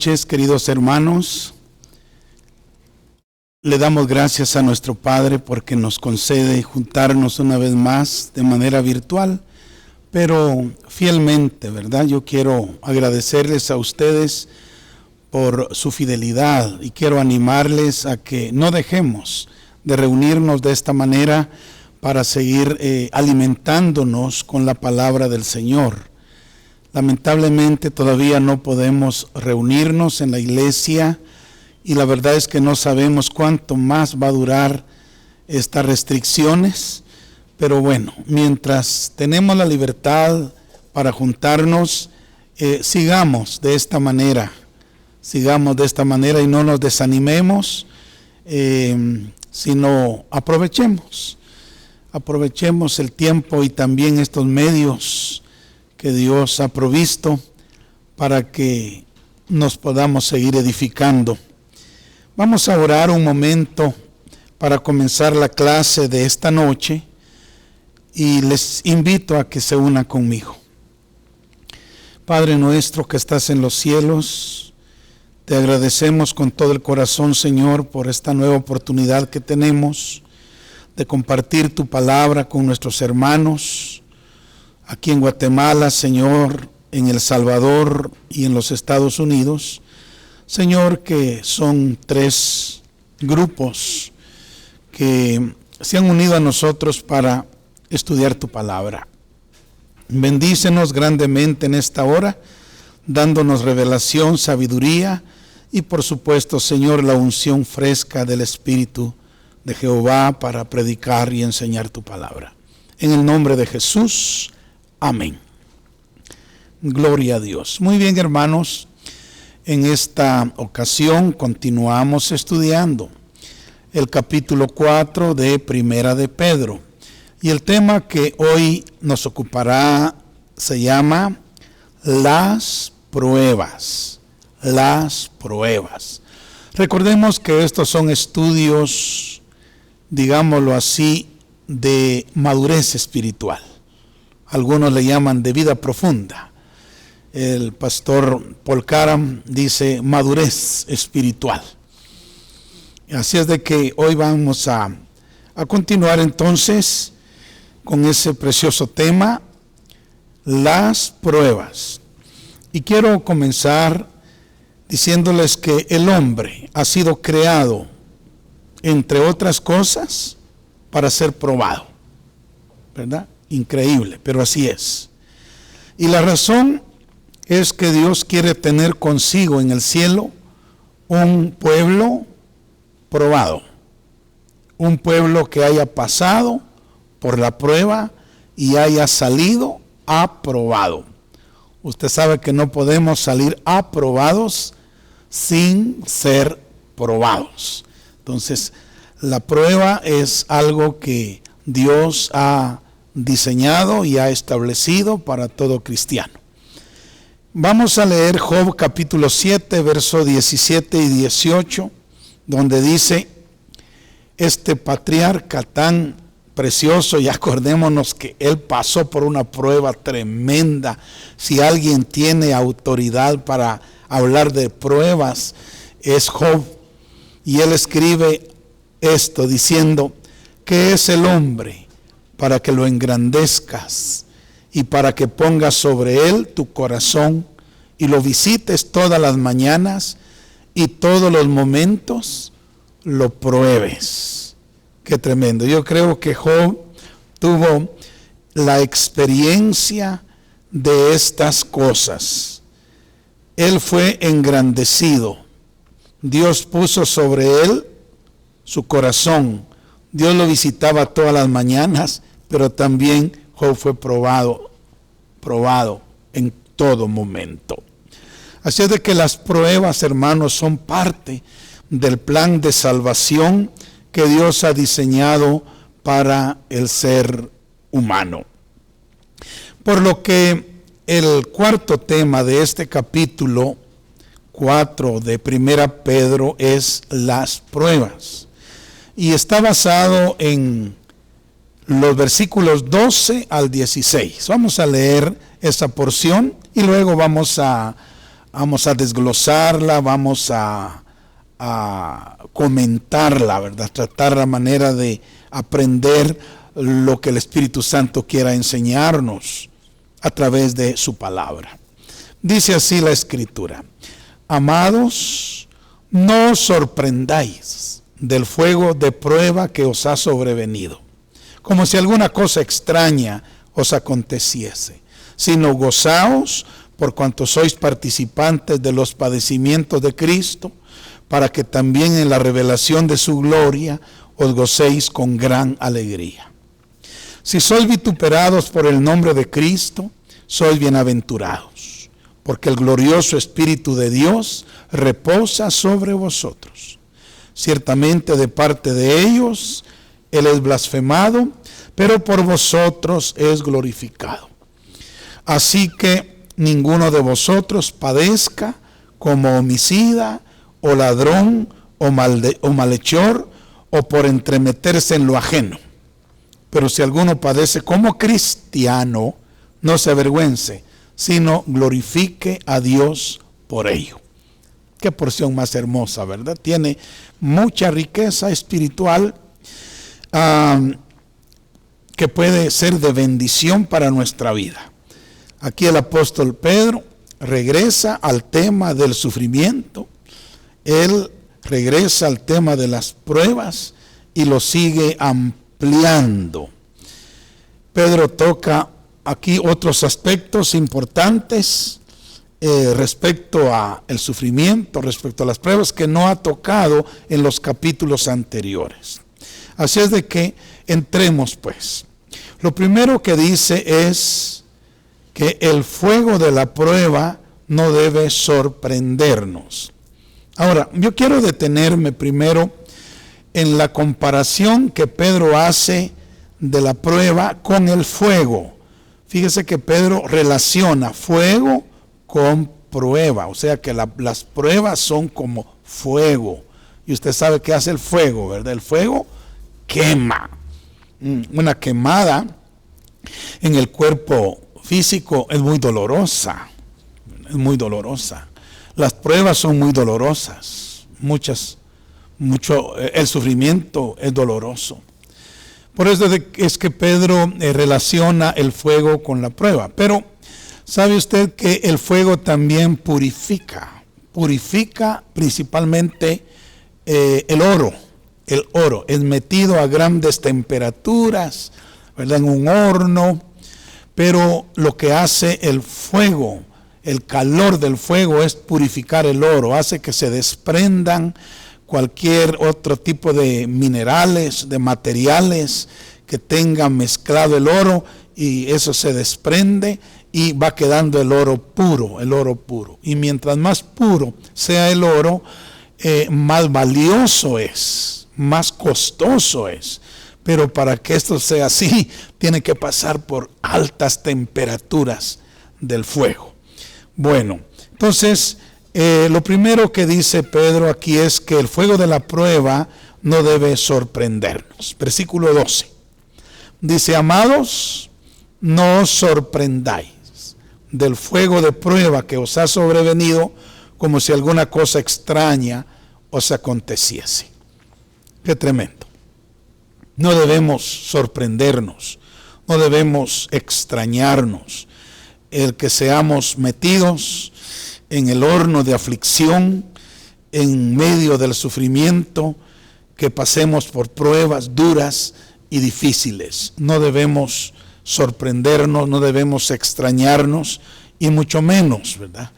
Buenas noches, queridos hermanos. Le damos gracias a nuestro Padre porque nos concede juntarnos una vez más de manera virtual, pero fielmente, ¿verdad? Yo quiero agradecerles a ustedes por su fidelidad y quiero animarles a que no dejemos de reunirnos de esta manera para seguir alimentándonos con la palabra del Señor. Lamentablemente todavía no podemos reunirnos en la iglesia y la verdad es que no sabemos cuánto más va a durar estas restricciones, pero bueno, mientras tenemos la libertad para juntarnos, sigamos de esta manera y no nos desanimemos, sino aprovechemos el tiempo y también estos medios que Dios ha provisto para que nos podamos seguir edificando. Vamos a orar un momento para comenzar la clase de esta noche y les invito a que se unan conmigo. Padre nuestro que estás en los cielos, te agradecemos con todo el corazón, Señor, por esta nueva oportunidad que tenemos de compartir tu palabra con nuestros hermanos aquí en Guatemala, Señor, en El Salvador y en los Estados Unidos. Señor, que son 3 grupos que se han unido a nosotros para estudiar tu palabra. Bendícenos grandemente en esta hora, dándonos revelación, sabiduría y por supuesto, Señor, la unción fresca del Espíritu de Jehová para predicar y enseñar tu palabra. En el nombre de Jesús, amén. Gloria a Dios. Muy bien, hermanos, en esta ocasión continuamos estudiando el capítulo 4 de Primera de Pedro. Y el tema que hoy nos ocupará se llama las pruebas. Las pruebas. Recordemos que estos son estudios, digámoslo así, de madurez espiritual. Algunos le llaman de vida profunda. El pastor Paul Caram dice madurez espiritual. Así es de que hoy vamos a continuar entonces con ese precioso tema, las pruebas. Y quiero comenzar diciéndoles que el hombre ha sido creado, entre otras cosas, para ser probado. ¿Verdad? Increíble, pero así es. Y la razón es que Dios quiere tener consigo en el cielo un pueblo probado. Un pueblo que haya pasado por la prueba y haya salido aprobado. Usted sabe que no podemos salir aprobados sin ser probados. Entonces, la prueba es algo que Dios ha diseñado y ha establecido para todo cristiano. Vamos a leer Job capítulo 7, versos 17 y 18, donde dice, este patriarca tan precioso, y acordémonos que él pasó por una prueba tremenda. Si alguien tiene autoridad para hablar de pruebas, es Job. Y él escribe esto diciendo, ¿qué es el hombre para que lo engrandezcas y para que pongas sobre él tu corazón y lo visites todas las mañanas y todos los momentos lo pruebes? Qué tremendo. Yo creo que Job tuvo la experiencia de estas cosas. Él fue engrandecido. Dios puso sobre él su corazón. Dios lo visitaba todas las mañanas, pero también Job fue probado en todo momento. Así es de que las pruebas, hermanos, son parte del plan de salvación que Dios ha diseñado para el ser humano. Por lo que el cuarto tema de este capítulo 4 de Primera Pedro es las pruebas. Y está basado en los versículos 12 al 16. Vamos a leer esa porción y luego vamos a vamos a desglosarla, vamos a comentarla, ¿verdad? Tratar la manera de aprender lo que el Espíritu Santo quiera enseñarnos a través de su palabra. Dice así la Escritura: amados, no os sorprendáis del fuego de prueba que os ha sobrevenido, como si alguna cosa extraña os aconteciese, sino gozaos por cuanto sois participantes de los padecimientos de Cristo, para que también en la revelación de su gloria os gocéis con gran alegría. Si sois vituperados por el nombre de Cristo, sois bienaventurados, porque el glorioso Espíritu de Dios reposa sobre vosotros. Ciertamente de parte de ellos Él es blasfemado, pero por vosotros es glorificado. Así que ninguno de vosotros padezca como homicida, o ladrón, o malhechor, o por entremeterse en lo ajeno. Pero si alguno padece como cristiano, no se avergüence, sino glorifique a Dios por ello. Qué porción más hermosa, ¿verdad? Tiene mucha riqueza espiritual que puede ser de bendición para nuestra vida. Aquí el apóstol Pedro regresa al tema del sufrimiento. Él regresa al tema de las pruebas y lo sigue ampliando. Pedro toca aquí otros aspectos importantes respecto al sufrimiento, respecto a las pruebas, que no ha tocado en los capítulos anteriores. Así es de que entremos pues. Lo primero que dice es que el fuego de la prueba no debe sorprendernos. Ahora, yo quiero detenerme primero en la comparación que Pedro hace de la prueba con el fuego. Fíjese que Pedro relaciona fuego con prueba, o sea que las pruebas son como fuego. Y usted sabe qué hace el fuego, ¿verdad? El fuego quema. Una quemada en el cuerpo físico es muy dolorosa, Las pruebas son muy dolorosas, el sufrimiento es doloroso. Por eso es que Pedro relaciona el fuego con la prueba. Pero ¿sabe usted que el fuego también purifica? Purifica principalmente el oro. El oro es metido a grandes temperaturas, ¿verdad? En un horno. Pero lo que hace el fuego, el calor del fuego, es purificar el oro. Hace que se desprendan cualquier otro tipo de minerales, de materiales que tengan mezclado el oro, y eso se desprende y va quedando el oro puro. Y mientras más puro sea el oro, más valioso es, más costoso es. Pero para que esto sea así, tiene que pasar por altas temperaturas del fuego. Bueno, entonces lo primero que dice Pedro aquí es que el fuego de la prueba no debe sorprendernos. Versículo 12. Dice: amados, no os sorprendáis del fuego de prueba que os ha sobrevenido, como si alguna cosa extraña os aconteciese. Qué tremendo. No debemos sorprendernos, no debemos extrañarnos el que seamos metidos en el horno de aflicción, en medio del sufrimiento, que pasemos por pruebas duras y difíciles. No debemos sorprendernos, no debemos extrañarnos, y mucho menos, ¿verdad?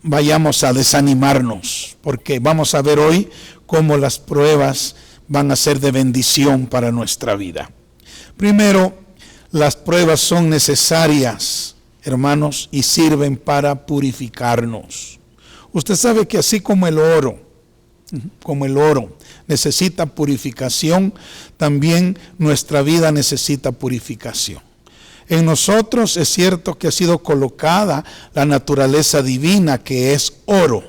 Vayamos a desanimarnos, porque vamos a ver hoy cómo las pruebas van a ser de bendición para nuestra vida. Primero, las pruebas son necesarias, hermanos, y sirven para purificarnos. Usted sabe que así como el oro necesita purificación, también nuestra vida necesita purificación. En nosotros es cierto que ha sido colocada la naturaleza divina, que es oro,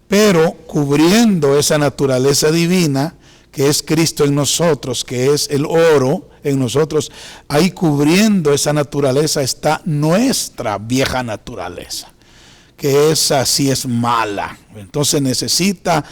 pero cubriendo esa naturaleza divina, que es Cristo en nosotros, que es el oro en nosotros, ahí cubriendo esa naturaleza está nuestra vieja naturaleza, que esa sí es mala. Entonces necesita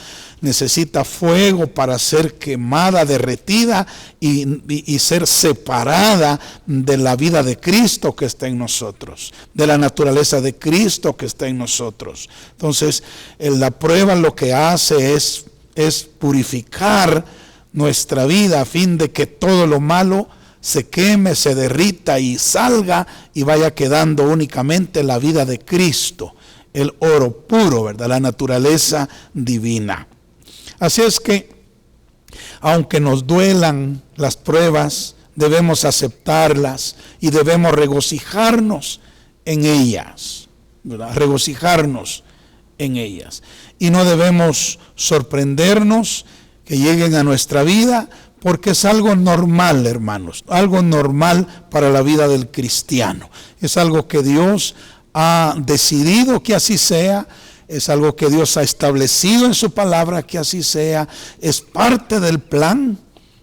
fuego para ser quemada, derretida y ser separada de la vida de Cristo que está en nosotros, de la naturaleza de Cristo que está en nosotros. Entonces la prueba lo que hace es purificar nuestra vida a fin de que todo lo malo se queme, se derrita y salga y vaya quedando únicamente la vida de Cristo, el oro puro, ¿verdad? La naturaleza divina. Así es que, aunque nos duelan las pruebas, debemos aceptarlas y debemos regocijarnos en ellas, ¿verdad? Regocijarnos en ellas. Y no debemos sorprendernos que lleguen a nuestra vida, porque es algo normal, hermanos, algo normal para la vida del cristiano. Es algo que Dios ha decidido que así sea, es algo que Dios ha establecido en su palabra que así sea, es parte del plan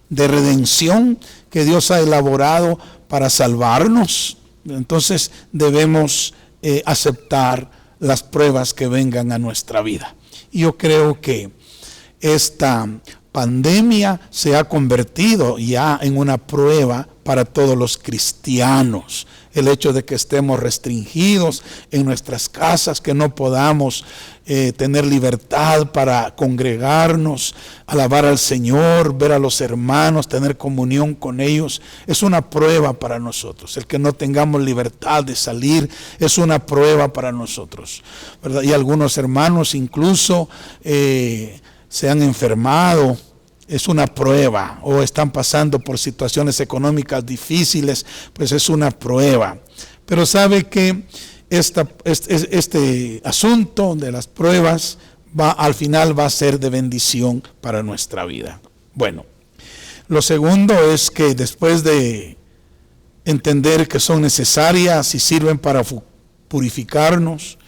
de redención que Dios ha elaborado para salvarnos. Entonces debemos aceptar las pruebas que vengan a nuestra vida. Y yo creo que esta pandemia se ha convertido ya en una prueba para todos los cristianos. El hecho de que estemos restringidos en nuestras casas, que no podamos tener libertad para congregarnos, alabar al Señor, ver a los hermanos, tener comunión con ellos, es una prueba para nosotros. El que no tengamos libertad de salir es una prueba para nosotros, ¿verdad? Y algunos hermanos incluso se han enfermado, es una prueba, o están pasando por situaciones económicas difíciles, pues es una prueba. Pero sabe que este asunto de las pruebas al final va a ser de bendición para nuestra vida. Bueno, lo segundo es que después de entender que son necesarias y sirven para purificarnos,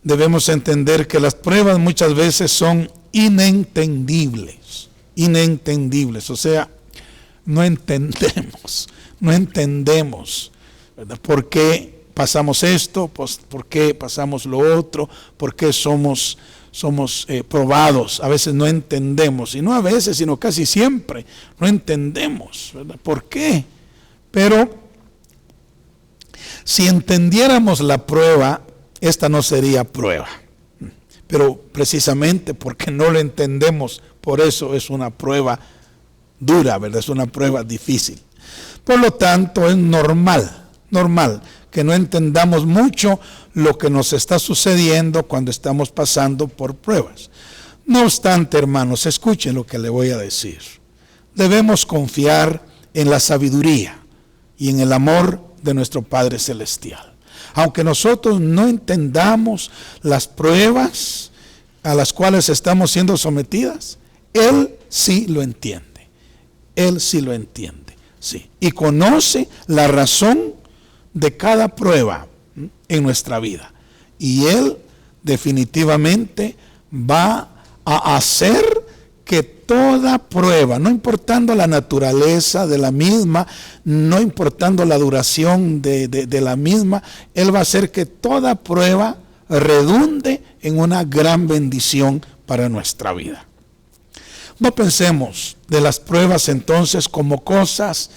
debemos entender que las pruebas muchas veces son inentendibles, o sea, no entendemos, ¿verdad? ¿Por qué pasamos esto? Pues, ¿por qué pasamos lo otro? ¿Por qué somos probados? A veces no entendemos, y no a veces, sino casi siempre, no entendemos, ¿verdad? ¿Por qué? Pero si entendiéramos la prueba, esta no sería prueba. Pero precisamente porque no lo entendemos, por eso es una prueba dura, ¿verdad? Es una prueba difícil. Por lo tanto, es normal que no entendamos mucho lo que nos está sucediendo cuando estamos pasando por pruebas. No obstante, hermanos, escuchen lo que le voy a decir. Debemos confiar en la sabiduría y en el amor de nuestro Padre Celestial. Aunque nosotros no entendamos las pruebas a las cuales estamos siendo sometidas, Él sí lo entiende. Él sí lo entiende. Sí. Y conoce la razón de cada prueba en nuestra vida. Y Él definitivamente va a hacer que toda prueba, no importando la naturaleza de la misma, no importando la duración de la misma, Él va a hacer que toda prueba redunde en una gran bendición para nuestra vida. No pensemos de las pruebas entonces como cosas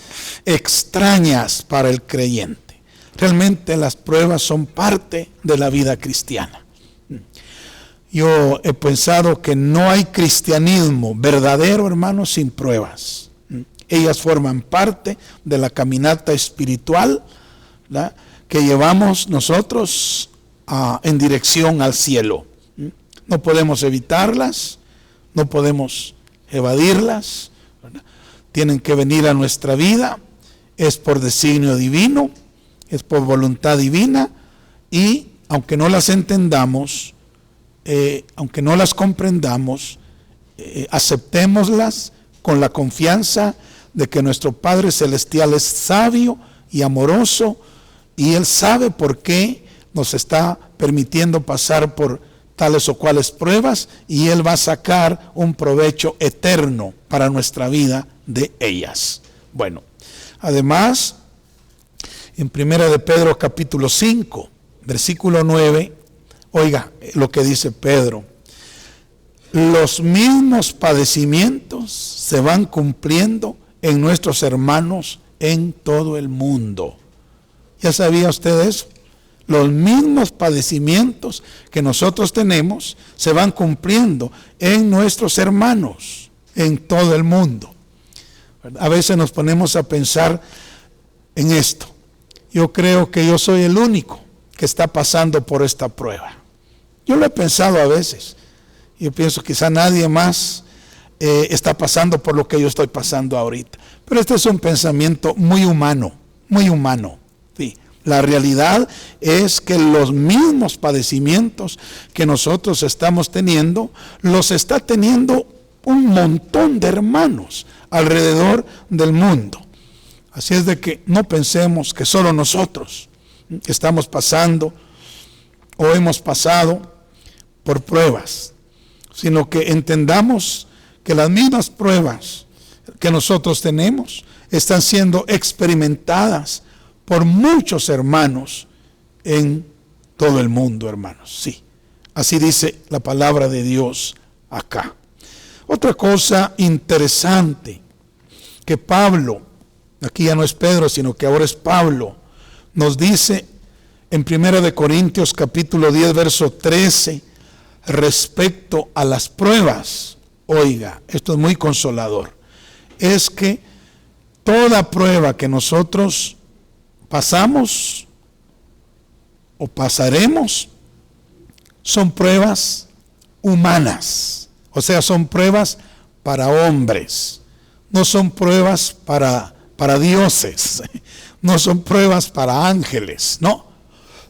extrañas para el creyente. Realmente las pruebas son parte de la vida cristiana. Yo he pensado que no hay cristianismo verdadero, hermanos, sin pruebas. Ellas forman parte de la caminata espiritual, ¿verdad?, que llevamos nosotros en dirección al cielo. No podemos evitarlas, no podemos evadirlas, ¿verdad? Tienen que venir a nuestra vida, es por designio divino, es por voluntad divina, y aunque no las entendamos, aunque no las comprendamos, aceptémoslas con la confianza de que nuestro Padre Celestial es sabio y amoroso, y Él sabe por qué nos está permitiendo pasar por tales o cuales pruebas, y Él va a sacar un provecho eterno para nuestra vida de ellas. Bueno, además, en 1 de Pedro capítulo 5, versículo 9, Oiga lo que dice Pedro. Los mismos padecimientos se van cumpliendo en nuestros hermanos en todo el mundo. ¿Ya sabía usted eso? Los mismos padecimientos que nosotros tenemos se van cumpliendo en nuestros hermanos en todo el mundo. A veces nos ponemos a pensar en esto. Yo creo que yo soy el único que está pasando por esta prueba. Yo lo he pensado a veces. Yo pienso quizá nadie más está pasando por lo que yo estoy pasando ahorita. Pero este es un pensamiento muy humano, muy humano. Sí. La realidad es que los mismos padecimientos que nosotros estamos teniendo, los está teniendo un montón de hermanos alrededor del mundo. Así es de que no pensemos que solo nosotros estamos pasando o hemos pasado por pruebas, sino que entendamos que las mismas pruebas que nosotros tenemos están siendo experimentadas por muchos hermanos en todo el mundo, hermanos. Sí, así dice la palabra de Dios acá. Otra cosa interesante que Pablo, aquí ya no es Pedro, sino que ahora es Pablo, nos dice en 1 Corintios capítulo 10, verso 13, respecto a las pruebas. Oiga, esto es muy consolador. Es que toda prueba que nosotros pasamos o pasaremos son pruebas humanas. O sea, son pruebas para hombres. No son pruebas para dioses. No son pruebas para ángeles. No.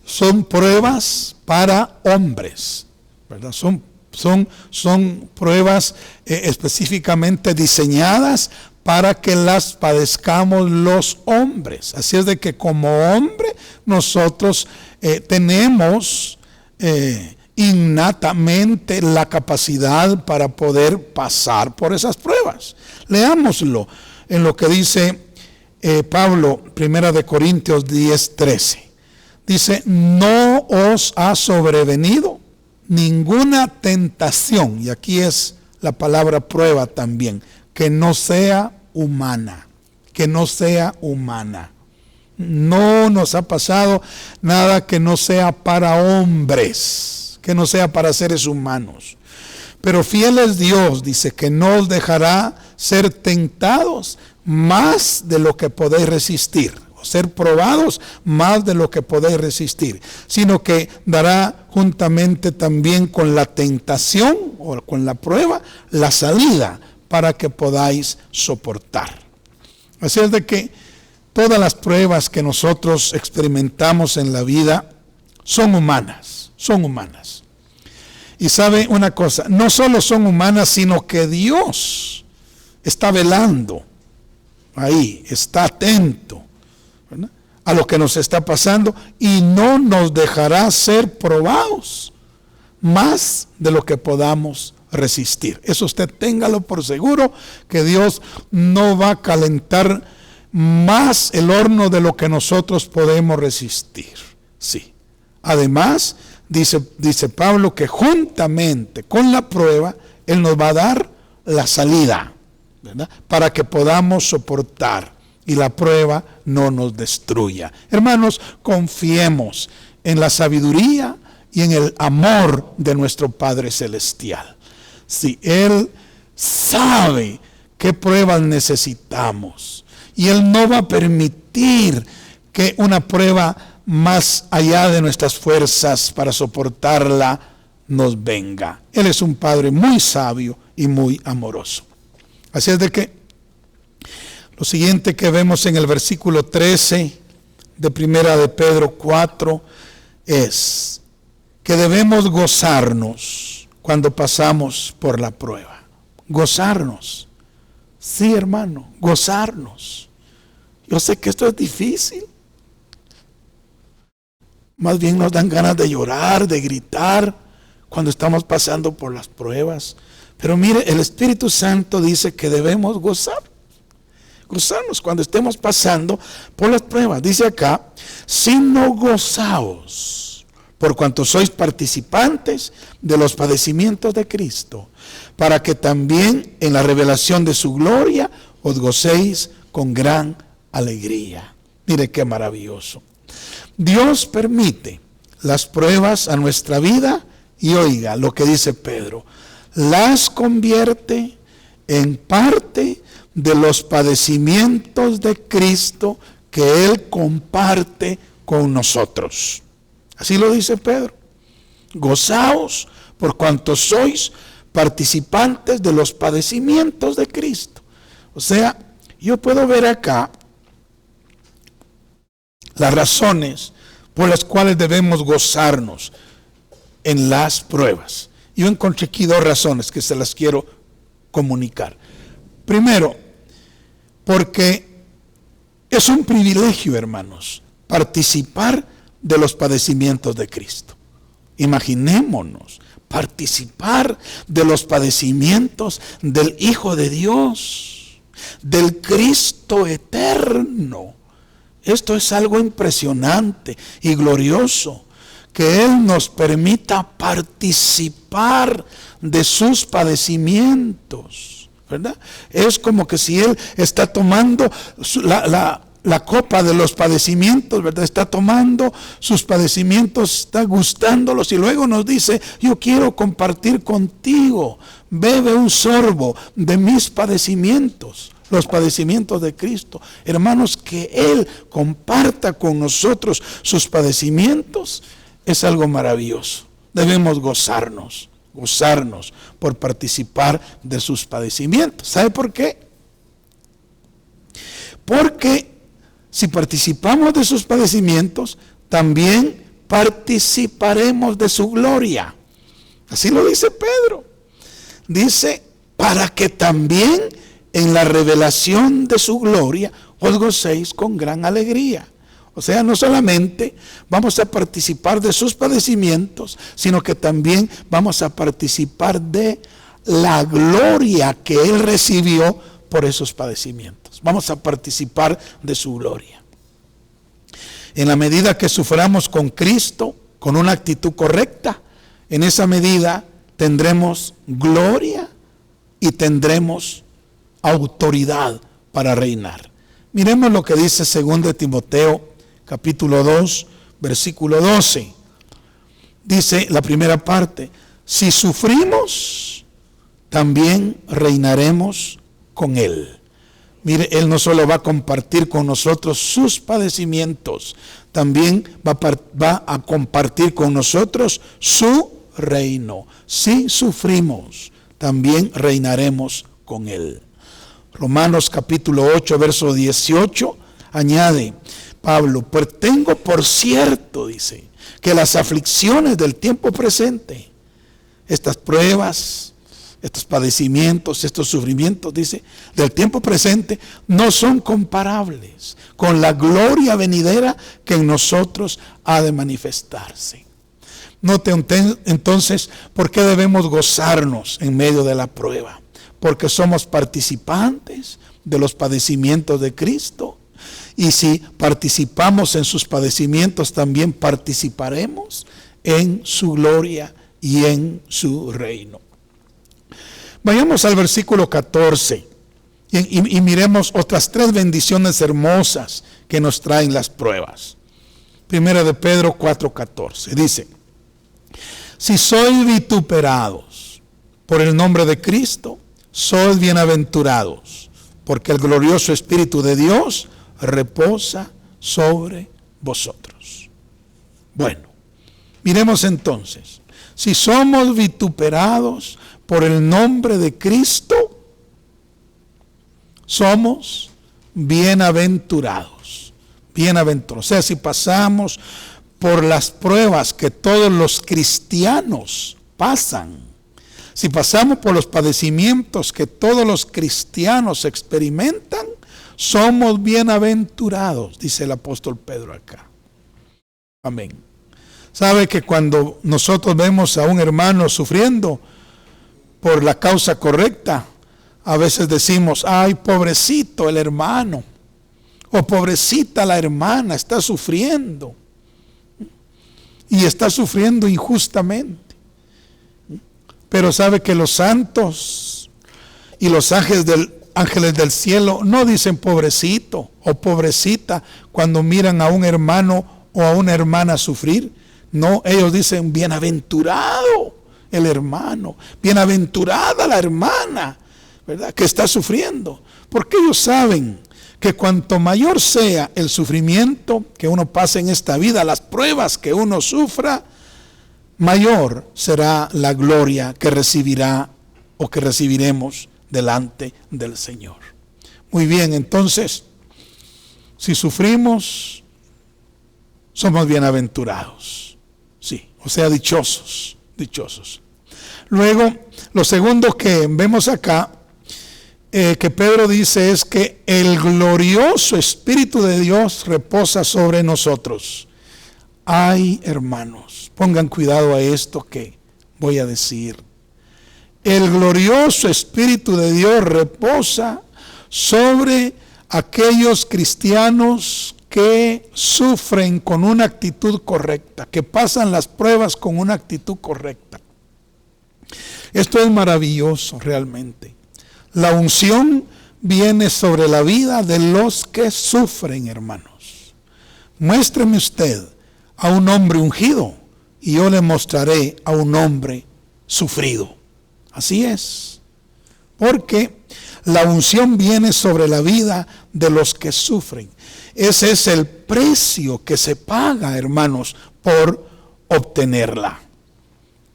Son pruebas para hombres. ¿Verdad? Son pruebas específicamente diseñadas para que las padezcamos los hombres. Así es de que como hombre nosotros tenemos innatamente la capacidad para poder pasar por esas pruebas. Leámoslo en lo que dice Pablo, 1 Corintios 10, 13. Dice, no os ha sobrevenido ninguna tentación, y aquí es la palabra prueba también, que no sea humana, que no sea humana. No nos ha pasado nada que no sea para hombres, que no sea para seres humanos. Pero fiel es Dios, dice, que no os dejará ser tentados más de lo que podéis resistir, o ser probados más de lo que podéis resistir, sino que dará juntamente también con la tentación o con la prueba la salida para que podáis soportar. Así es de que todas las pruebas que nosotros experimentamos en la vida son humanas, son humanas. Y sabe una cosa, no solo son humanas, sino que Dios está velando ahí, está atento, ¿verdad?, a lo que nos está pasando y no nos dejará ser probados más de lo que podamos resistir. Eso usted téngalo por seguro, que Dios no va a calentar más el horno de lo que nosotros podemos resistir. Sí. Además, dice Pablo que juntamente con la prueba, Él nos va a dar la salida, ¿verdad?, para que podamos soportar y la prueba no nos destruya. Hermanos, confiemos en la sabiduría y en el amor de nuestro Padre Celestial. Si Él sabe qué pruebas necesitamos y Él no va a permitir que una prueba más allá de nuestras fuerzas para soportarla nos venga. Él es un Padre muy sabio y muy amoroso. Así es de que lo siguiente que vemos en el versículo 13 de 1 de Pedro 4 es que debemos gozarnos cuando pasamos por la prueba. Gozarnos. Sí, hermano, gozarnos. Yo sé que esto es difícil. Más bien nos dan ganas de llorar, de gritar cuando estamos pasando por las pruebas. Pero mire, el Espíritu Santo dice que debemos gozarnos cuando estemos pasando por las pruebas. Dice acá, sino gozaos por cuanto sois participantes de los padecimientos de Cristo, para que también en la revelación de su gloria os gocéis con gran alegría. Mire qué maravilloso. Dios permite las pruebas a nuestra vida y oiga lo que dice Pedro, las convierte en parte de los padecimientos de Cristo que Él comparte con nosotros. Así lo dice Pedro. Gozaos por cuanto sois participantes de los padecimientos de Cristo. O sea, yo puedo ver acá las razones por las cuales debemos gozarnos en las pruebas. Yo encontré aquí 2 razones que se las quiero comunicar. Primero, porque es un privilegio, hermanos, participar de los padecimientos de Cristo. Imaginémonos participar de los padecimientos del Hijo de Dios, del Cristo eterno. Esto es algo impresionante y glorioso, que Él nos permita participar de sus padecimientos, ¿verdad? Es como que si Él está tomando la copa de los padecimientos, ¿verdad? Está tomando sus padecimientos, está gustándolos y luego nos dice, yo quiero compartir contigo, bebe un sorbo de mis padecimientos, los padecimientos de Cristo. Hermanos, que Él comparta con nosotros sus padecimientos es algo maravilloso. Debemos gozarnos por participar de sus padecimientos. ¿Sabe por qué? Porque si participamos de sus padecimientos, también participaremos de su gloria. Así lo dice Pedro. Dice, para que también en la revelación de su gloria os gocéis con gran alegría. O sea, no solamente vamos a participar de sus padecimientos, sino que también vamos a participar de la gloria que Él recibió por esos padecimientos. Vamos a participar de su gloria. En la medida que suframos con Cristo, con una actitud correcta, en esa medida tendremos gloria y tendremos autoridad para reinar. Miremos lo que dice 2 Timoteo capítulo 2, versículo 12. Dice la primera parte, si sufrimos, también reinaremos con Él. Mire, Él no solo va a compartir con nosotros sus padecimientos, también va a compartir con nosotros su reino. Si sufrimos, también reinaremos con Él. Romanos capítulo 8, verso 18, añade Pablo, pues tengo por cierto, dice, que las aflicciones del tiempo presente, estas pruebas, estos padecimientos, estos sufrimientos, dice, del tiempo presente, no son comparables con la gloria venidera que en nosotros ha de manifestarse. Note entonces, ¿por qué debemos gozarnos en medio de la prueba? Porque somos participantes de los padecimientos de Cristo. Y si participamos en sus padecimientos, también participaremos en su gloria y en su reino. Vayamos al versículo 14 y miremos otras 3 bendiciones hermosas que nos traen las pruebas. Primera de Pedro 4:14 dice, si sois vituperados por el nombre de Cristo, sois bienaventurados, porque el glorioso Espíritu de Dios reposa sobre vosotros. Bueno, miremos entonces, si somos vituperados por el nombre de Cristo, somos bienaventurados. Bienaventurados. O sea, si pasamos por las pruebas que todos los cristianos pasan, si pasamos por los padecimientos que todos los cristianos experimentan, somos bienaventurados, dice el apóstol Pedro acá. Amén. ¿Sabe que cuando nosotros vemos a un hermano sufriendo por la causa correcta, a veces decimos, ay, pobrecito el hermano, o pobrecita la hermana, está sufriendo? y está sufriendo injustamente. Pero sabe que los santos y los ángeles del cielo no dicen pobrecito o pobrecita cuando miran a un hermano o a una hermana sufrir. No, ellos dicen bienaventurado el hermano, bienaventurada la hermana, ¿verdad?, que está sufriendo. Porque ellos saben que cuanto mayor sea el sufrimiento que uno pase en esta vida, las pruebas que uno sufra, mayor será la gloria que recibirá o que recibiremos delante del Señor. Muy bien, entonces, si sufrimos, somos bienaventurados. Sí, o sea, dichosos, dichosos. Luego, lo segundo que vemos acá, que Pedro dice, es que el glorioso Espíritu de Dios reposa sobre nosotros. Ay, hermanos, pongan cuidado a esto que voy a decir. El glorioso Espíritu de Dios reposa sobre aquellos cristianos que sufren con una actitud correcta, que pasan las pruebas con una actitud correcta. Esto es maravilloso realmente. La unción viene sobre la vida de los que sufren, hermanos. Muéstreme usted a un hombre ungido y yo le mostraré a un hombre sufrido. Así es. Porque la unción viene sobre la vida de los que sufren. Ese es el precio que se paga, hermanos, por obtenerla.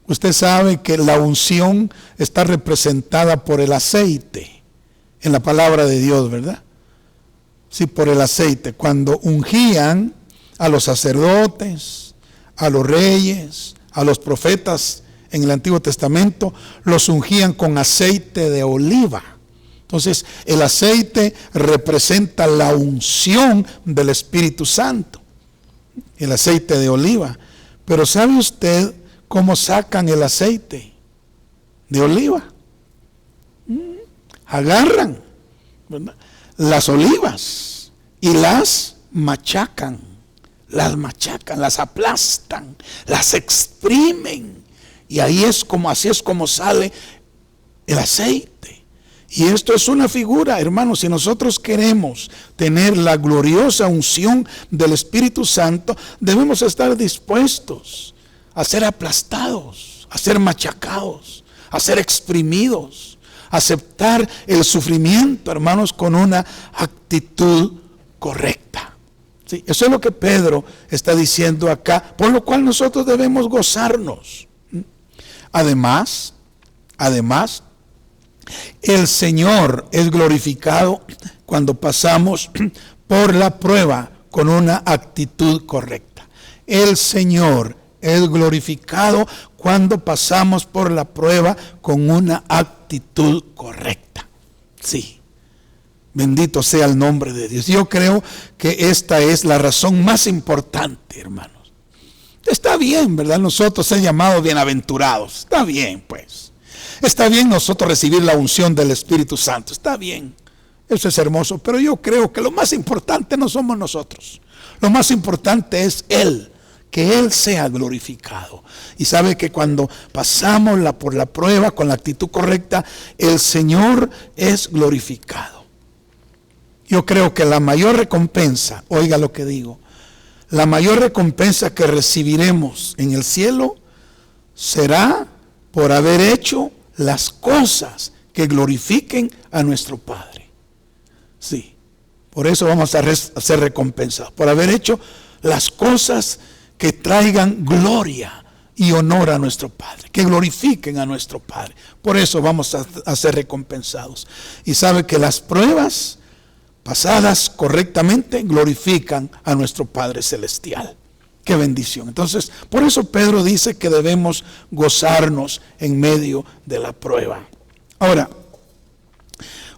Usted sabe que la unción está representada por el aceite en la palabra de Dios, ¿verdad? Sí, por el aceite. Cuando ungían a los sacerdotes, a los reyes, a los profetas en el Antiguo Testamento, los ungían con aceite de oliva. Entonces, el aceite representa la unción del Espíritu Santo, el aceite de oliva. Pero ¿sabe usted cómo sacan el aceite de oliva? Agarran, ¿verdad?, las olivas y las machacan, las aplastan, las exprimen, y así es como sale el aceite. Y esto es una figura, hermanos. Si nosotros queremos tener la gloriosa unción del Espíritu Santo, debemos estar dispuestos a ser aplastados, a ser machacados, a ser exprimidos, aceptar el sufrimiento, hermanos, con una actitud correcta. Sí, eso es lo que Pedro está diciendo acá, por lo cual nosotros debemos gozarnos. Además, el Señor es glorificado cuando pasamos por la prueba con una actitud correcta. El Señor es glorificado cuando pasamos por la prueba con una actitud correcta. Sí, bendito sea el nombre de Dios. Yo creo que esta es la razón más importante, hermanos. Está bien, ¿verdad?, nosotros ser llamados bienaventurados. Está bien, pues. Está bien nosotros recibir la unción del Espíritu Santo. Está bien. Eso es hermoso. Pero yo creo que lo más importante no somos nosotros. Lo más importante es Él. Que Él sea glorificado. Y sabe que cuando pasamos por la prueba con la actitud correcta, el Señor es glorificado. Yo creo que la mayor recompensa, oiga lo que digo, la mayor recompensa que recibiremos en el cielo será por haber hecho las cosas que glorifiquen a nuestro Padre. Sí, por eso vamos a ser recompensados, por haber hecho las cosas que traigan gloria y honor a nuestro Padre, que glorifiquen a nuestro Padre. Por eso vamos a ser recompensados. Y sabe que las pruebas pasadas correctamente glorifican a nuestro Padre Celestial. ¡Qué bendición! Entonces, por eso Pedro dice que debemos gozarnos en medio de la prueba. Ahora,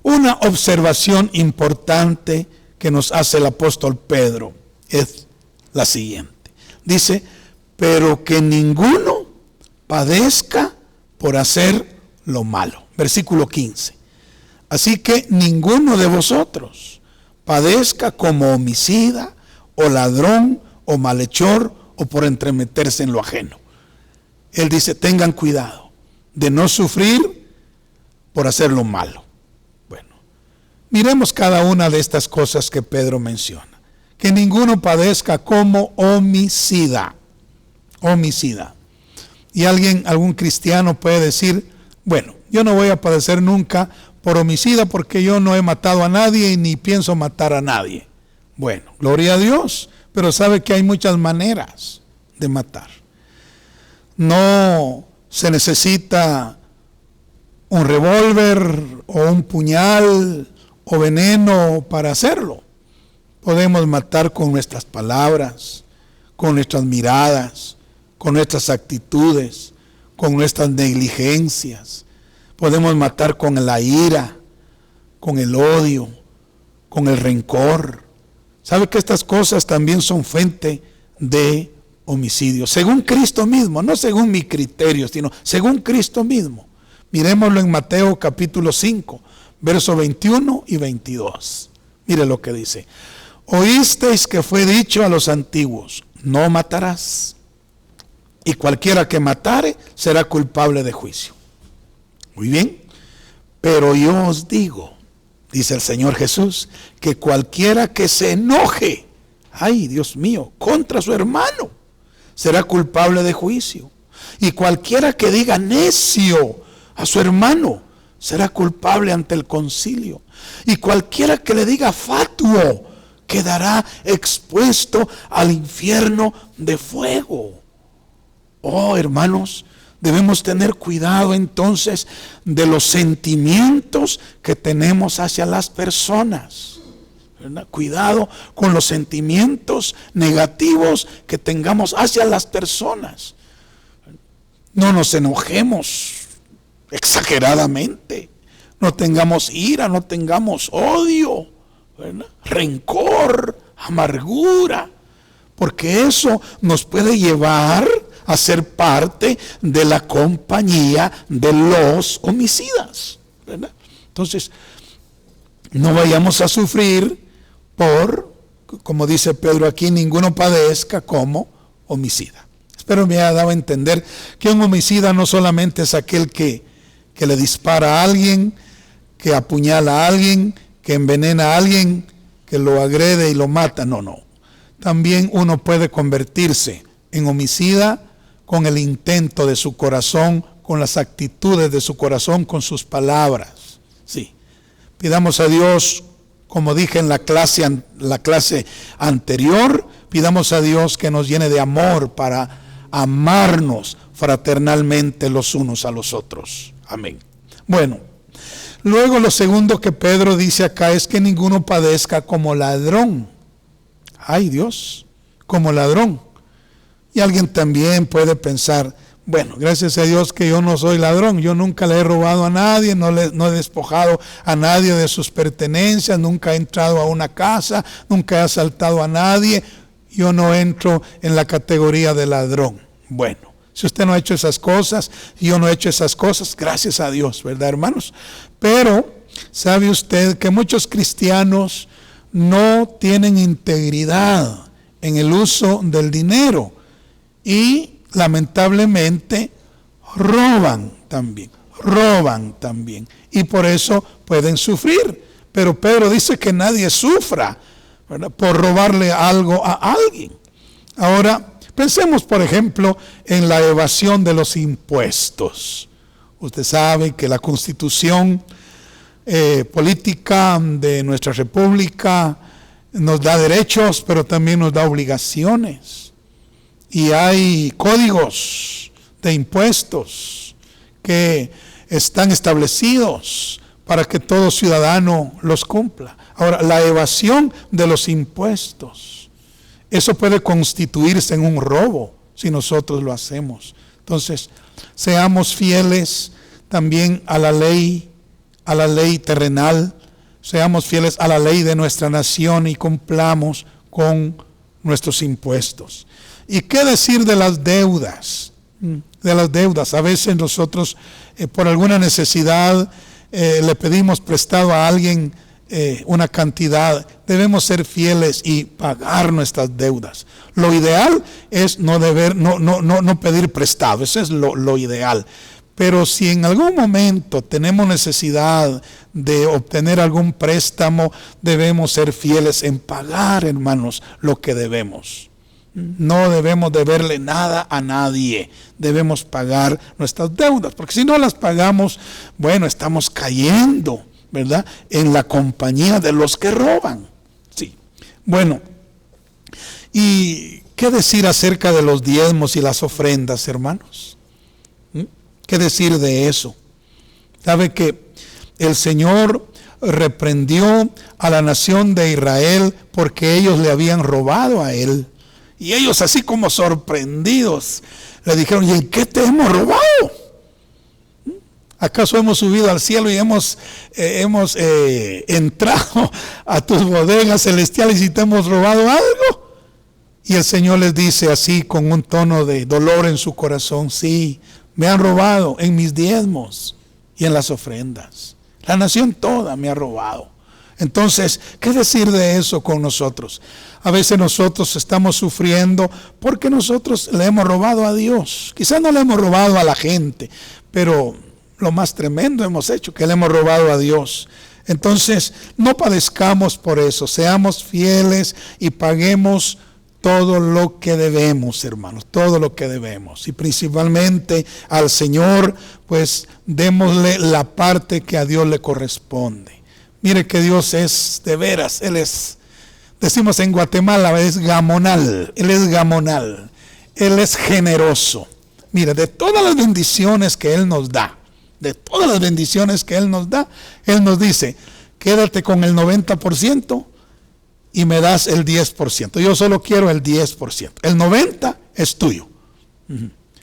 una observación importante que nos hace el apóstol Pedro es la siguiente. Dice, pero que ninguno padezca por hacer lo malo. Versículo 15. Así que ninguno de vosotros padezca como homicida, o ladrón, o malhechor, o por entremeterse en lo ajeno. Él dice, tengan cuidado de no sufrir por hacer lo malo. Bueno, miremos cada una de estas cosas que Pedro menciona. Que ninguno padezca como homicida. Homicida. Y algún cristiano puede decir, bueno, yo no voy a padecer nunca por homicida porque yo no he matado a nadie y ni pienso matar a nadie. Bueno, gloria a Dios, pero sabe que hay muchas maneras de matar. No se necesita un revólver o un puñal o veneno para hacerlo. Podemos matar con nuestras palabras, con nuestras miradas, con nuestras actitudes, con nuestras negligencias. Podemos matar con la ira, con el odio, con el rencor. ¿Sabe que estas cosas también son fuente de homicidio? Según Cristo mismo, no según mi criterio, sino según Cristo mismo. Miremoslo en Mateo capítulo 5, versos 21 y 22. Mire lo que dice. Oísteis que fue dicho a los antiguos, no matarás. Y cualquiera que matare será culpable de juicio. Muy bien, pero yo os digo, dice el Señor Jesús, que cualquiera que se enoje, ay Dios mío, contra su hermano, será culpable de juicio. Y cualquiera que diga necio a su hermano, será culpable ante el concilio. Y cualquiera que le diga fatuo, quedará expuesto al infierno de fuego. Oh, hermanos, debemos tener cuidado entonces de los sentimientos que tenemos hacia las personas, ¿verdad? Cuidado con los sentimientos negativos que tengamos hacia las personas. No nos enojemos exageradamente, no tengamos ira, no tengamos odio, ¿verdad? Rencor, amargura, porque eso nos puede llevar a ser parte de la compañía de los homicidas, ¿verdad? Entonces, no vayamos a sufrir por, como dice Pedro aquí, ninguno padezca como homicida. Espero me haya dado a entender que un homicida no solamente es aquel que le dispara a alguien, que apuñala a alguien, que envenena a alguien, que lo agrede y lo mata. No. También uno puede convertirse en homicida con el intento de su corazón, con las actitudes de su corazón, con sus palabras. Sí. Pidamos a Dios, como dije en la clase anterior, pidamos a Dios que nos llene de amor para amarnos fraternalmente los unos a los otros. Amén. Bueno, luego lo segundo que Pedro dice acá es que ninguno padezca como ladrón. Ay Dios, como ladrón. Y alguien también puede pensar, bueno, gracias a Dios que yo no soy ladrón, yo nunca le he robado a nadie, no he despojado a nadie de sus pertenencias, nunca he entrado a una casa, nunca he asaltado a nadie, yo no entro en la categoría de ladrón. Bueno, si usted no ha hecho esas cosas, yo no he hecho esas cosas, gracias a Dios, ¿verdad, hermanos? Pero, ¿sabe usted que muchos cristianos no tienen integridad en el uso del dinero? Y lamentablemente roban también. Y por eso pueden sufrir. Pero Pedro dice que nadie sufra, ¿verdad?, por robarle algo a alguien. Ahora, pensemos por ejemplo en la evasión de los impuestos. Usted sabe que la Constitución política de nuestra república nos da derechos, pero también nos da obligaciones. Y hay códigos de impuestos que están establecidos para que todo ciudadano los cumpla. Ahora, la evasión de los impuestos, eso puede constituirse en un robo si nosotros lo hacemos. Entonces, seamos fieles también a la ley terrenal, seamos fieles a la ley de nuestra nación y cumplamos con nuestros impuestos. ¿Y qué decir de las deudas? A veces nosotros por alguna necesidad le pedimos prestado a alguien una cantidad, debemos ser fieles y pagar nuestras deudas. Lo ideal es no pedir prestado, eso es lo ideal. Pero si en algún momento tenemos necesidad de obtener algún préstamo, debemos ser fieles en pagar, hermanos, lo que debemos. No debemos deberle nada a nadie, debemos pagar nuestras deudas, porque si no las pagamos, bueno, estamos cayendo, ¿verdad?, en la compañía de los que roban. Sí. Bueno, ¿y qué decir acerca de los diezmos y las ofrendas, hermanos? ¿Qué decir de eso? ¿Sabe que el Señor reprendió a la nación de Israel porque ellos le habían robado a Él? Y ellos, así como sorprendidos, le dijeron: ¿y en qué te hemos robado? ¿Acaso hemos subido al cielo y hemos entrado a tus bodegas celestiales y te hemos robado algo? Y el Señor les dice así, con un tono de dolor en su corazón: sí, me han robado en mis diezmos y en las ofrendas. La nación toda me ha robado. Entonces, ¿qué decir de eso con nosotros? A veces nosotros estamos sufriendo porque nosotros le hemos robado a Dios. Quizás no le hemos robado a la gente, pero lo más tremendo hemos hecho, que le hemos robado a Dios. Entonces, no padezcamos por eso, seamos fieles y paguemos todo lo que debemos, hermanos, todo lo que debemos. Y principalmente al Señor, pues démosle la parte que a Dios le corresponde. Mire que Dios es de veras, Él es, decimos en Guatemala, es gamonal, Él es gamonal, Él es generoso. Mire, de todas las bendiciones que Él nos da, Él nos dice: quédate con el 90%. Y me das el 10%. Yo solo quiero el 10%. El 90% es tuyo.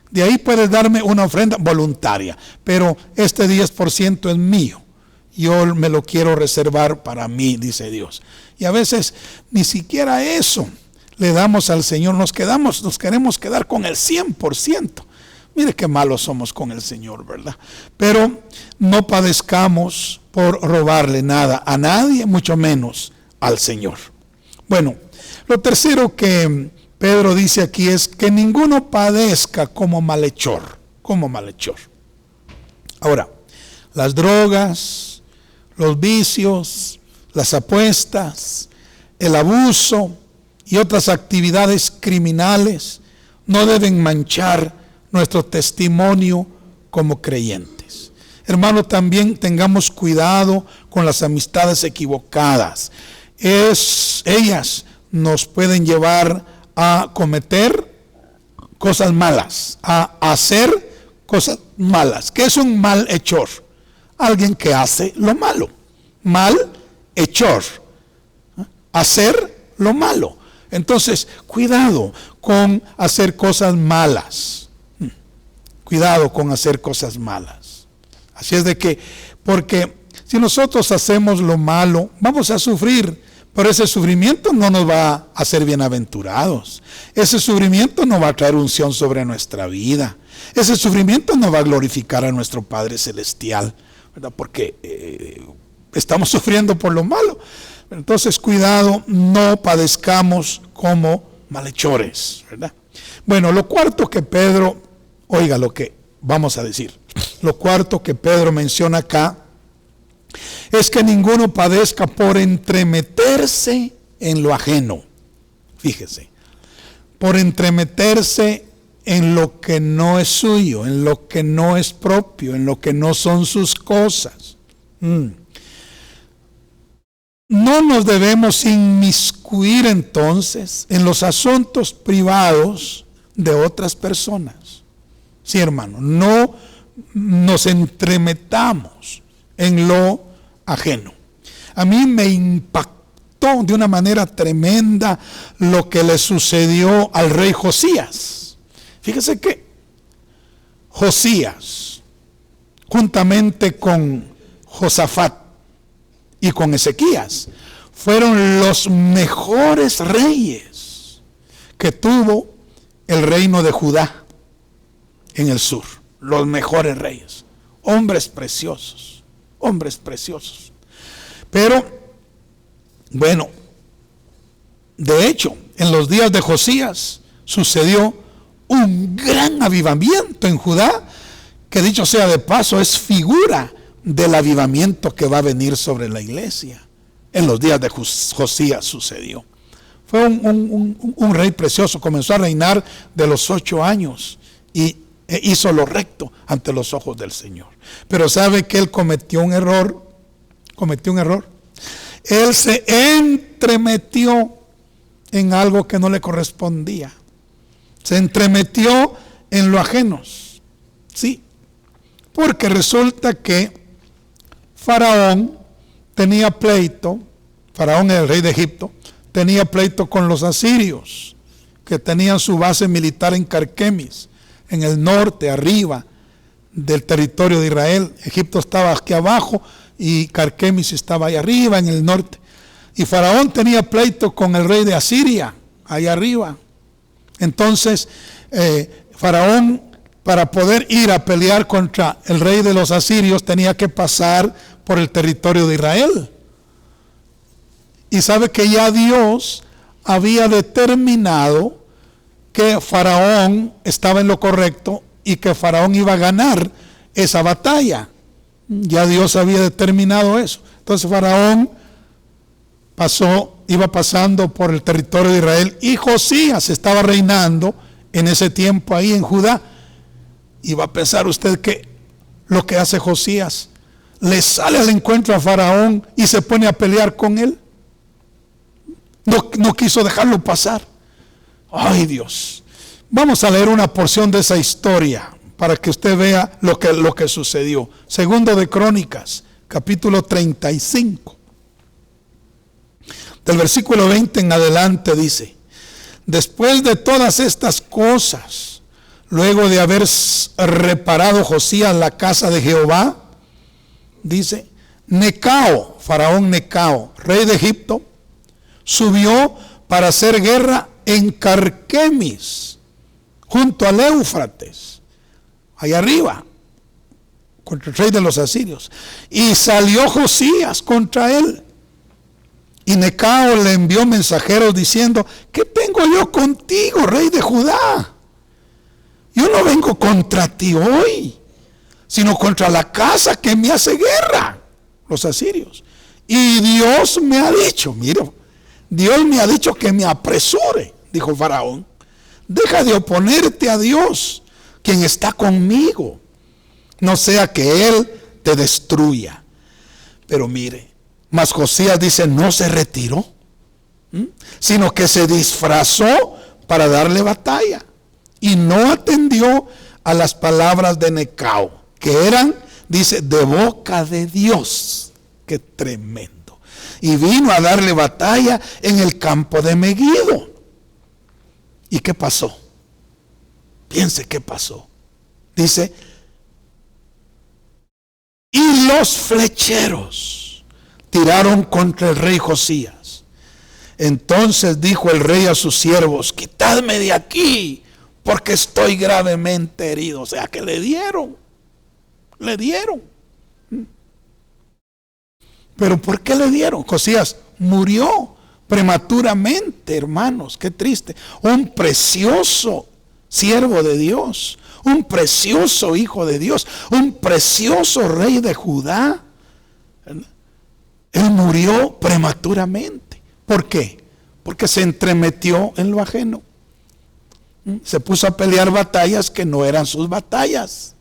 De ahí puedes darme una ofrenda voluntaria, pero este 10% es mío. Yo me lo quiero reservar para mí, dice Dios. Y a veces ni siquiera eso le damos al Señor. Nos queremos quedar con el 100%. Mire qué malos somos con el Señor, ¿verdad? Pero no padezcamos por robarle nada a nadie, mucho menos al Señor. Bueno, lo tercero que Pedro dice aquí es que ninguno padezca como malhechor, Ahora, las drogas, los vicios, las apuestas, el abuso y otras actividades criminales no deben manchar nuestro testimonio como creyentes. Hermano, también tengamos cuidado con las amistades equivocadas. Ellas nos pueden llevar a cometer cosas malas, a hacer cosas malas. ¿Qué es un malhechor? Alguien que hace lo malo. Malhechor. Hacer lo malo. Entonces, cuidado con hacer cosas malas. Cuidado con hacer cosas malas. Así es de que, porque si nosotros hacemos lo malo, vamos a sufrir, pero ese sufrimiento no nos va a hacer bienaventurados. Ese sufrimiento no va a traer unción sobre nuestra vida. Ese sufrimiento no va a glorificar a nuestro Padre Celestial, ¿verdad? Porque estamos sufriendo por lo malo. Entonces, cuidado, no padezcamos como malhechores, ¿verdad? Bueno, lo cuarto que Pedro, oiga lo que vamos a decir. Lo cuarto que Pedro menciona acá es que ninguno padezca por entremeterse en lo ajeno. Fíjese, por entremeterse en lo que no es suyo, en lo que no es propio, en lo que no son sus cosas. No nos debemos inmiscuir entonces en los asuntos privados de otras personas. Sí, hermano, no nos entremetamos en lo ajeno. A mí me impactó de una manera tremenda lo que le sucedió al rey Josías. Fíjese que Josías, juntamente con Josafat y con Ezequías, fueron los mejores reyes que tuvo el reino de Judá en el sur. Los mejores reyes, hombres preciosos. Pero Bueno, de hecho, en los días de Josías sucedió un gran avivamiento en Judá, que dicho sea de paso, es figura del avivamiento que va a venir sobre la iglesia. En los días de Josías sucedió. Fue un rey precioso, comenzó a reinar de los 8 años y hizo lo recto ante los ojos del Señor. Pero sabe que él cometió un error. Él se entremetió en algo que no le correspondía. Se entremetió en lo ajenos. Sí, porque resulta que Faraón tenía pleito, Faraón era el rey de Egipto, tenía pleito con los asirios, que tenían su base militar en Carquemis, en el norte, arriba del territorio de Israel. Egipto estaba aquí abajo y Carquemis estaba ahí arriba, en el norte. Y Faraón tenía pleito con el rey de Asiria, ahí arriba. Entonces, Faraón, para poder ir a pelear contra el rey de los asirios, tenía que pasar por el territorio de Israel. Y sabe que ya Dios había determinado que Faraón estaba en lo correcto y que Faraón iba a ganar esa batalla. Ya Dios había determinado eso. Entonces Faraón iba pasando por el territorio de Israel y Josías estaba reinando en ese tiempo ahí en Judá. Y va a pensar usted que lo que hace Josías, le sale al encuentro a Faraón y se pone a pelear con él. No quiso dejarlo pasar. Ay, Dios. Vamos a leer una porción de esa historia para que usted vea lo que sucedió. Segundo de Crónicas, capítulo 35. Del versículo 20 en adelante dice: después de todas estas cosas, luego de haber reparado Josías la casa de Jehová, dice, Necao, faraón Necao, rey de Egipto, subió para hacer guerra en Carquemis, junto al Éufrates, allá arriba, contra el rey de los asirios. Y salió Josías contra él. Y Necao le envió mensajeros diciendo: ¿qué tengo yo contigo, rey de Judá? Yo no vengo contra ti hoy, sino contra la casa que me hace guerra, los asirios. Y Dios me ha dicho, mira, Dios me ha dicho que me apresure, dijo Faraón. Deja de oponerte a Dios, quien está conmigo, no sea que Él te destruya. Pero mire, mas Josías dice, no se retiró, sino que se disfrazó para darle batalla. Y no atendió a las palabras de Necao, que eran, dice, de boca de Dios. Qué tremendo. Y vino a darle batalla en el campo de Megido. ¿Y qué pasó? Piense qué pasó. Dice, y los flecheros tiraron contra el rey Josías. Entonces dijo el rey a sus siervos: quitadme de aquí, porque estoy gravemente herido. O sea que le dieron. Pero ¿por qué le dieron? Josías murió prematuramente, hermanos, qué triste. Un precioso siervo de Dios, un precioso hijo de Dios, un precioso rey de Judá. Él murió prematuramente. ¿Por qué? Porque se entremetió en lo ajeno. Se puso a pelear batallas que no eran sus batallas.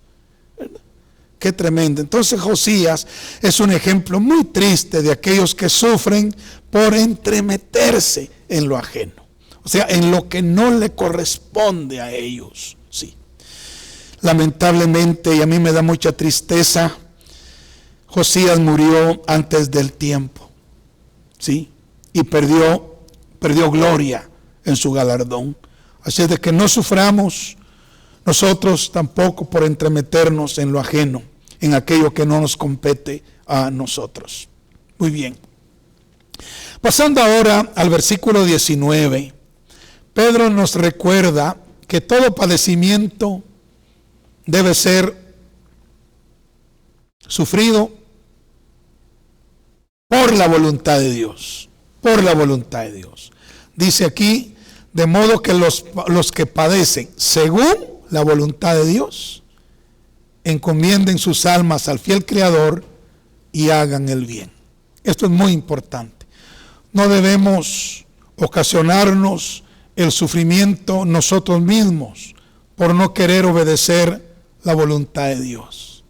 Qué tremendo. Entonces Josías es un ejemplo muy triste de aquellos que sufren por entremeterse en lo ajeno. O sea, en lo que no le corresponde a ellos. Sí. Lamentablemente, y a mí me da mucha tristeza, Josías murió antes del tiempo. Sí. Y perdió gloria en su galardón. Así es de que no suframos nosotros tampoco por entremeternos en lo ajeno, en aquello que no nos compete a nosotros. Muy bien. Pasando ahora al versículo 19, Pedro nos recuerda que todo padecimiento debe ser sufrido por la voluntad de Dios. por la voluntad de Dios. Dice aquí, de modo que los que padecen según la voluntad de Dios, encomienden sus almas al fiel Creador y hagan el bien. Esto es muy importante. No debemos ocasionarnos el sufrimiento nosotros mismos por no querer obedecer la voluntad de Dios.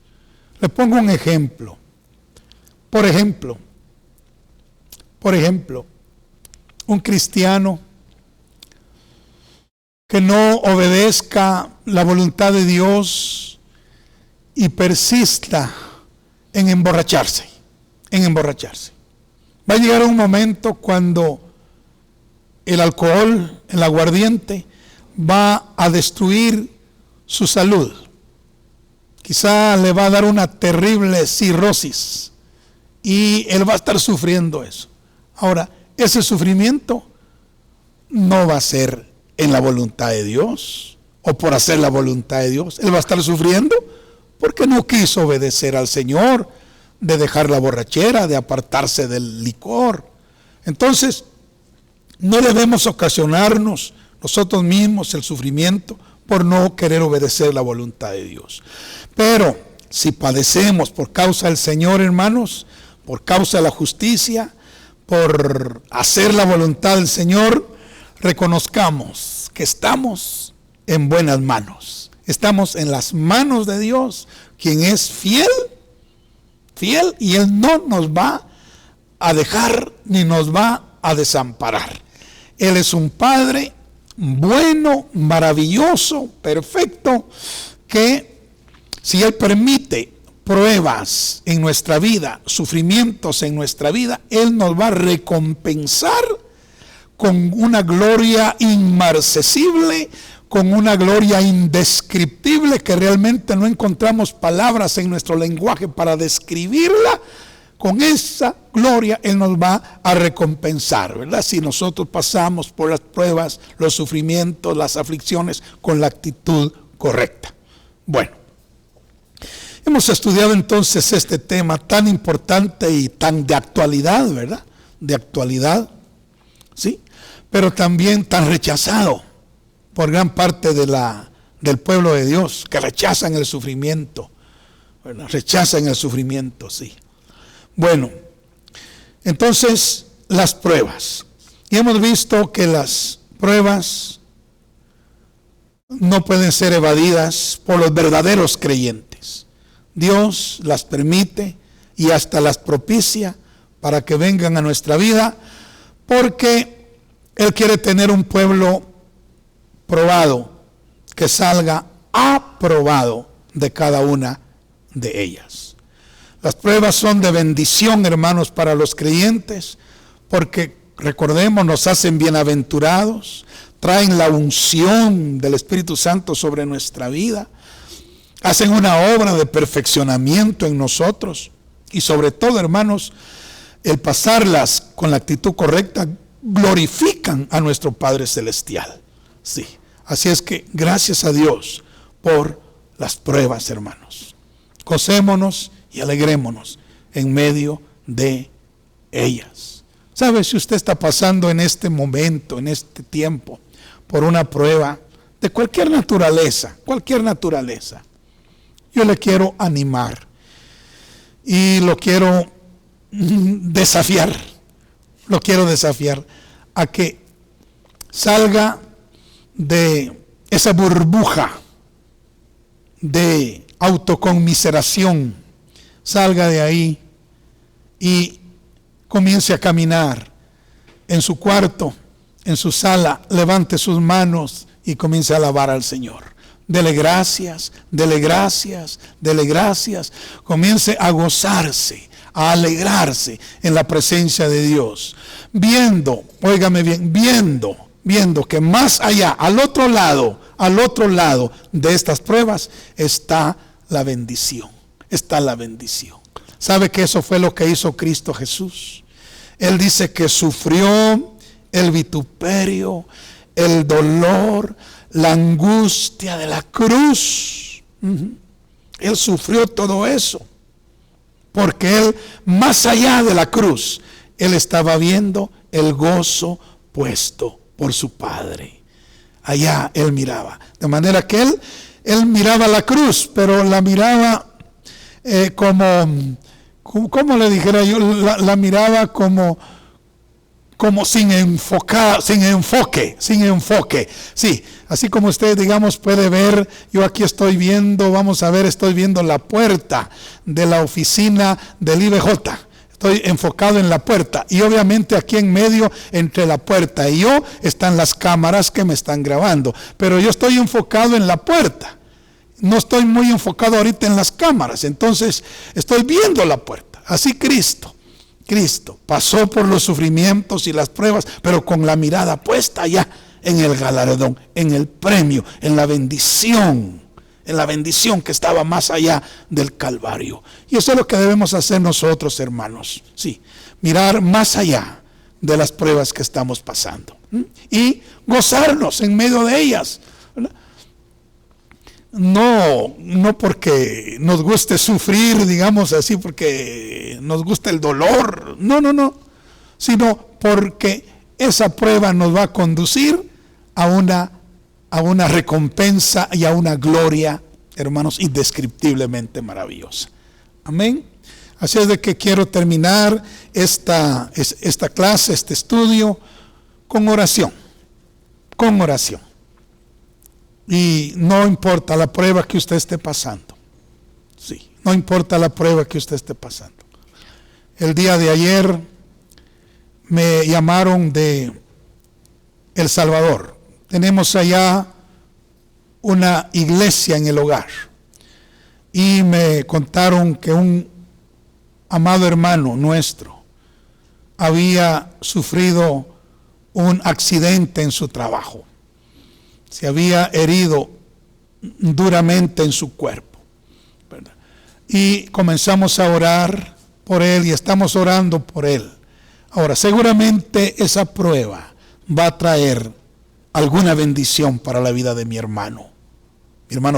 Le pongo un ejemplo. Por ejemplo, un cristiano que no obedezca la voluntad de Dios y persista en emborracharse. Va a llegar un momento cuando el alcohol, el aguardiente, va a destruir su salud. Quizá le va a dar una terrible cirrosis y él va a estar sufriendo eso. Ahora, ese sufrimiento no va a ser en la voluntad de Dios o por hacer la voluntad de Dios. Él va a estar sufriendo porque no quiso obedecer al Señor, de dejar la borrachera, de apartarse del licor. Entonces, no debemos ocasionarnos nosotros mismos el sufrimiento por no querer obedecer la voluntad de Dios. Pero si padecemos por causa del Señor, hermanos, por causa de la justicia, por hacer la voluntad del Señor, reconozcamos que estamos en buenas manos. Estamos en las manos de Dios, quien es fiel, y Él no nos va a dejar ni nos va a desamparar. Él es un Padre bueno, maravilloso, perfecto, que si Él permite pruebas en nuestra vida, sufrimientos en nuestra vida, Él nos va a recompensar con una gloria inmarcesible, con una gloria indescriptible que realmente no encontramos palabras en nuestro lenguaje para describirla. Con esa gloria Él nos va a recompensar, ¿verdad? Si nosotros pasamos por las pruebas, los sufrimientos, las aflicciones con la actitud correcta. Bueno, hemos estudiado entonces este tema tan importante y tan de actualidad, ¿verdad? De actualidad, ¿sí? Pero también tan rechazado por gran parte del pueblo de Dios, que rechazan el sufrimiento, ¿verdad? Rechazan el sufrimiento, sí. Bueno, entonces las pruebas. Y hemos visto que las pruebas no pueden ser evadidas por los verdaderos creyentes. Dios las permite y hasta las propicia para que vengan a nuestra vida, porque Él quiere tener un pueblo probado, que salga aprobado de cada una de ellas. Las pruebas son de bendición, hermanos, para los creyentes, porque, recordemos, nos hacen bienaventurados, traen la unción del Espíritu Santo sobre nuestra vida, hacen una obra de perfeccionamiento en nosotros, y sobre todo, hermanos, el pasarlas con la actitud correcta, glorifican a nuestro Padre Celestial. Sí, así es que gracias a Dios por las pruebas, hermanos. Gocémonos y alegrémonos en medio de ellas. ¿Sabe? Si usted está pasando en este momento, en este tiempo, por una prueba de cualquier naturaleza, yo le quiero animar y lo quiero desafiar a que salga de esa burbuja de autoconmiseración, salga de ahí y comience a caminar en su cuarto, en su sala, levante sus manos y comience a alabar al Señor. Dele gracias, comience a gozarse, a alegrarse en la presencia de Dios, viendo, óigame bien, viendo que más allá, al otro lado de estas pruebas está la bendición. ¿Sabe que eso fue lo que hizo Cristo Jesús? Él dice que sufrió el vituperio, el dolor, la angustia de la cruz. Él sufrió todo eso, porque Él, más allá de la cruz, Él estaba viendo el gozo puesto por su Padre. Allá él miraba. De manera que él miraba la cruz, pero la miraba como le dijera yo, la miraba como sin enfoque. Sí, así como usted, digamos, puede ver, yo aquí estoy viendo, estoy viendo la puerta de la oficina del IBJ. Estoy enfocado en la puerta y obviamente aquí en medio entre la puerta y yo están las cámaras que me están grabando, pero yo estoy enfocado en la puerta. No estoy muy enfocado ahorita en las cámaras, entonces estoy viendo la puerta. Así Cristo pasó por los sufrimientos y las pruebas, pero con la mirada puesta allá en el galardón, en el premio, en la bendición que estaba más allá del Calvario. Y eso es lo que debemos hacer nosotros, hermanos. Sí, mirar más allá de las pruebas que estamos pasando y gozarnos en medio de ellas. No porque nos guste sufrir, digamos así, porque nos gusta el dolor, no, sino porque esa prueba nos va a conducir a una recompensa y a una gloria, hermanos, indescriptiblemente maravillosa. Amén. Así es de que quiero terminar esta clase, este estudio, con oración. Y no importa la prueba que usted esté pasando. Sí, no importa la prueba que usted esté pasando. El día de ayer me llamaron de El Salvador. Tenemos allá una iglesia en el hogar. Y me contaron que un amado hermano nuestro había sufrido un accidente en su trabajo. Se había herido duramente en su cuerpo, ¿verdad? Y comenzamos a orar por él y estamos orando por él. Ahora, seguramente esa prueba va a traer alguna bendición para la vida de mi hermano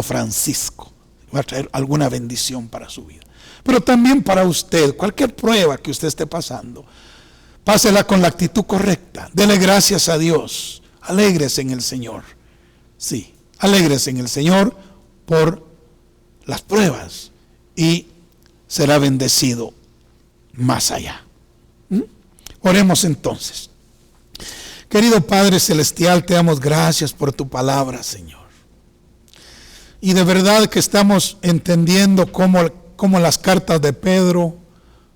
Francisco. Va a traer alguna bendición para su vida. Pero también para usted, cualquier prueba que usted esté pasando, pásela con la actitud correcta. Dele gracias a Dios. Alégrese en el Señor. Sí, alégrese en el Señor por las pruebas y será bendecido más allá. Oremos entonces. Querido Padre Celestial, te damos gracias por tu palabra, Señor. Y de verdad que estamos entendiendo cómo las cartas de Pedro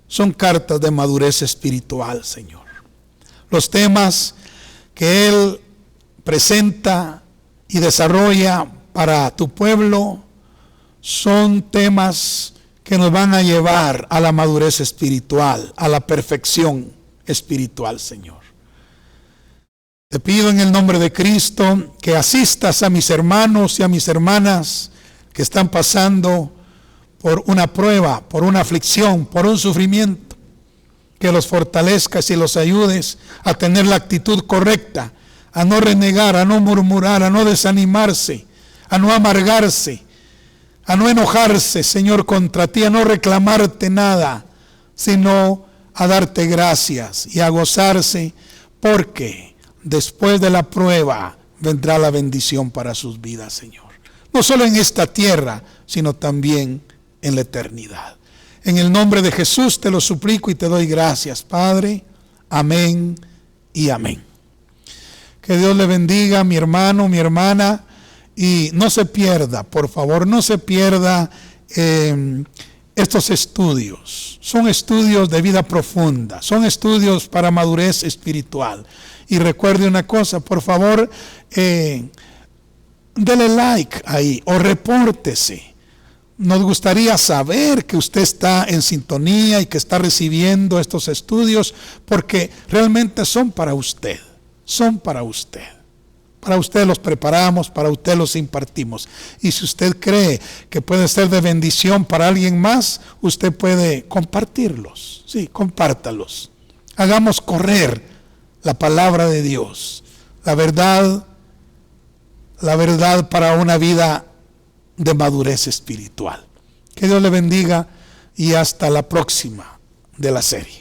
son cartas de madurez espiritual, Señor. Los temas que él presenta y desarrolla para tu pueblo son temas que nos van a llevar a la madurez espiritual, a la perfección espiritual, Señor. Te pido en el nombre de Cristo que asistas a mis hermanos y a mis hermanas que están pasando por una prueba, por una aflicción, por un sufrimiento, que los fortalezcas y los ayudes a tener la actitud correcta, a no renegar, a no murmurar, a no desanimarse, a no amargarse, a no enojarse, Señor, contra ti, a no reclamarte nada, sino a darte gracias y a gozarse, porque después de la prueba vendrá la bendición para sus vidas, Señor. No solo en esta tierra, sino también en la eternidad. En el nombre de Jesús te lo suplico y te doy gracias, Padre. Amén y amén. Que Dios le bendiga, mi hermano, mi hermana, y no se pierda, por favor, no se pierda estos estudios. Son estudios de vida profunda, son estudios para madurez espiritual. Y recuerde una cosa, por favor, dele like ahí o repórtese. Nos gustaría saber que usted está en sintonía y que está recibiendo estos estudios, porque realmente son para usted. Son para usted. Para usted los preparamos, para usted los impartimos. Y si usted cree que puede ser de bendición para alguien más, usted puede compartirlos. Sí, compártalos. Hagamos correr la palabra de Dios, la verdad para una vida de madurez espiritual. Que Dios le bendiga y hasta la próxima de la serie.